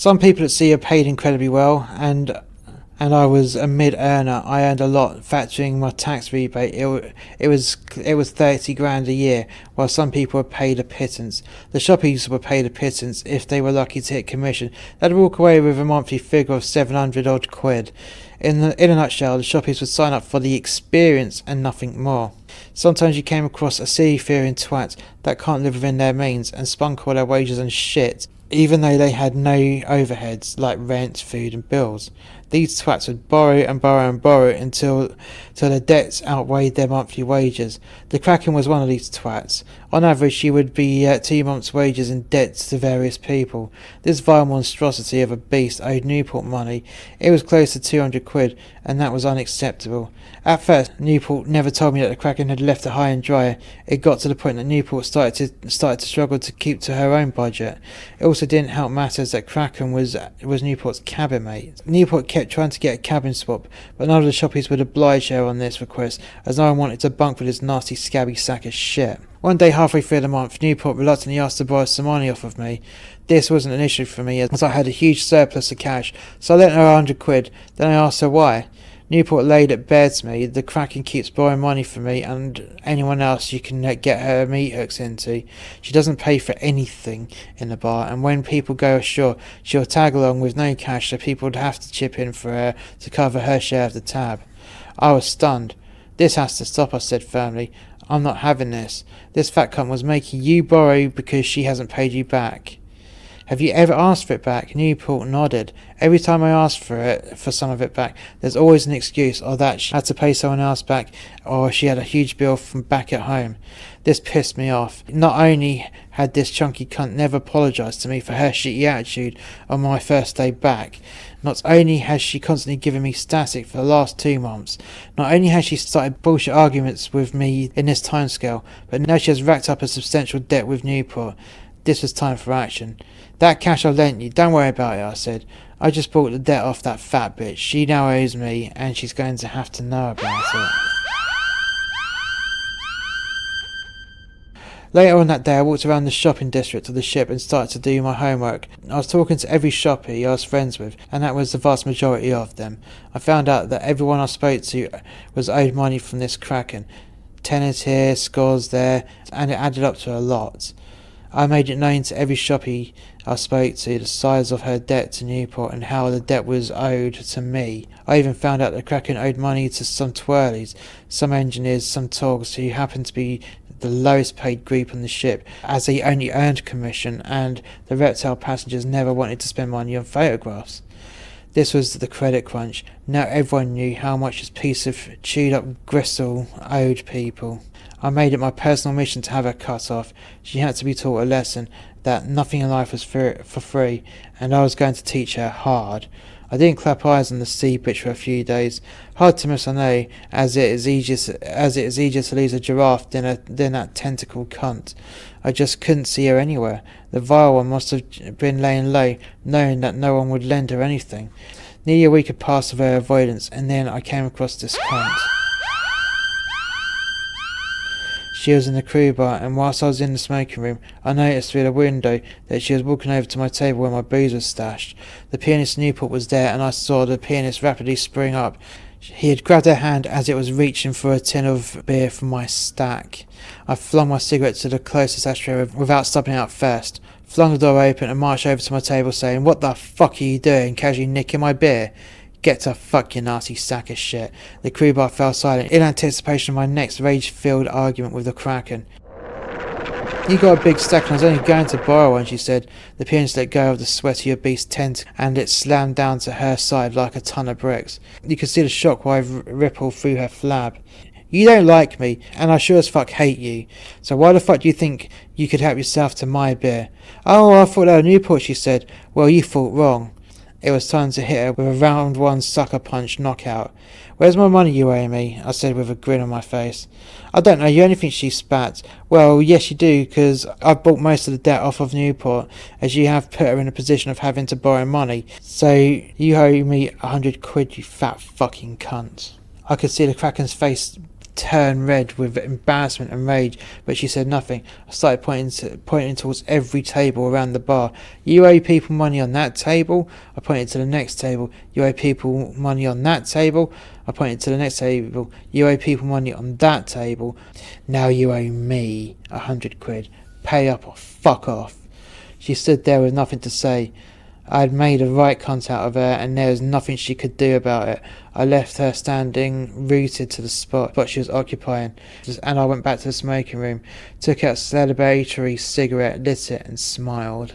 Some people at sea are paid incredibly well, and I was a mid-earner. I earned a lot, factoring my tax rebate. It was 30 grand a year, while some people were paid a pittance. The shoppies were paid a pittance. If they were lucky to hit commission, they'd walk away with a monthly figure of 700 odd quid. In a nutshell, the shoppies would sign up for the experience and nothing more. Sometimes you came across a sea-faring twat that can't live within their means and spunk all their wages on shit, even though they had no overheads like rent, food and bills. These twats would borrow and borrow and borrow until their debts outweighed their monthly wages. The Kraken was one of these twats. On average, she would be 2 months' wages in debt to various people. This vile monstrosity of a beast owed Newport money. It was close to 200 quid, and that was unacceptable. At first, Newport never told me that the Kraken had left her high and dry. It got to the point that Newport started to struggle to keep to her own budget. It also didn't help matters that Kraken was Newport's cabin mate. Newport kept trying to get a cabin swap, but none of the shoppies would oblige her on this request, as no one wanted to bunk with this nasty scabby sack of shit. One day halfway through the month, Newport reluctantly asked to borrow some money off of me. This wasn't an issue for me, as I had a huge surplus of cash, so I lent her 100 quid. Then I asked her why. Newport laid it bare to me. The Kraken keeps borrowing money from me and anyone else you can get her meat hooks into. She doesn't pay for anything in the bar, and when people go ashore, she'll tag along with no cash, so people would have to chip in for her to cover her share of the tab. I was stunned. This has to stop, I said firmly. I'm not having this. This fat cunt was making you borrow because she hasn't paid you back. Have you ever asked for it back? Newport nodded. Every time I asked for some of it back, there's always an excuse, or that she had to pay someone else back, or she had a huge bill from back at home. This pissed me off. Not only had this chunky cunt never apologised to me for her shitty attitude on my first day back, not only has she constantly given me static for the last 2 months, not only has she started bullshit arguments with me in this timescale, but now she has racked up a substantial debt with Newport. This was time for action. That cash I lent you, don't worry about it, I said. I just bought the debt off that fat bitch. She now owes me, and she's going to have to know about it. Later on that day, I walked around the shopping district of the ship and started to do my homework. I was talking to every shoppie I was friends with, and that was the vast majority of them. I found out that everyone I spoke to was owed money from this Kraken. Tenors here, scores there, and it added up to a lot. I made it known to every shoppie I spoke to the size of her debt to Newport and how the debt was owed to me. I even found out that Kraken owed money to some twirlies, some engineers, some togs who happened to be the lowest paid group on the ship, as they only earned commission, and the reptile passengers never wanted to spend money on photographs. This was the credit crunch. Now everyone knew how much this piece of chewed up gristle owed people. I made it my personal mission to have her cut off. She had to be taught a lesson that nothing in life was for free, and I was going to teach her hard. I didn't clap eyes on the sea bitch for a few days. Hard to miss, I know, as it is easier to lose a giraffe than that tentacle cunt. I just couldn't see her anywhere. The vile one must have been laying low, knowing that no one would lend her anything. Nearly a week had passed of her avoidance, and then I came across this cunt. She was in the crew bar, and whilst I was in the smoking room, I noticed through the window that she was walking over to my table where my booze was stashed. The pianist Newport was there, and I saw the pianist rapidly spring up. He had grabbed her hand as it was reaching for a tin of beer from my stack. I flung my cigarette to the closest ashtray without stopping out first, flung the door open and marched over to my table saying, "What the fuck are you doing, casually nicking my beer? Get to fuck, you nasty sack of shit." The crewbar fell silent in anticipation of my next rage-filled argument with the Kraken. "You got a big stack and I was only going to borrow one," she said. The pianist let go of the sweaty obese tent and it slammed down to her side like a ton of bricks. You could see the shockwave ripple through her flab. "You don't like me, and I sure as fuck hate you. So why the fuck do you think you could help yourself to my beer?" "Oh, I thought that was Newport," she said. "Well, you thought wrong." It was time to hit her with a round one sucker punch knockout. "Where's my money you owe me?" I said with a grin on my face. "I don't know, you only think," she spat. "Well, yes you do, because I've bought most of the debt off of Newport, as you have put her in a position of having to borrow money. So you owe me 100 quid, you fat fucking cunt." I could see the Kraken's face turned red with embarrassment and rage, but she said nothing. I started pointing towards every table around the bar. You owe people money on that table. I pointed to the next table. You owe people money on that table. I pointed to the next table. You owe people money on that table. Now you owe me 100 quid. Pay up or fuck off. She stood there with nothing to say. I had made a right cunt out of her, and there was nothing she could do about it. I left her standing rooted to the spot she was occupying, and I went back to the smoking room, took out a celebratory cigarette, lit it, and smiled.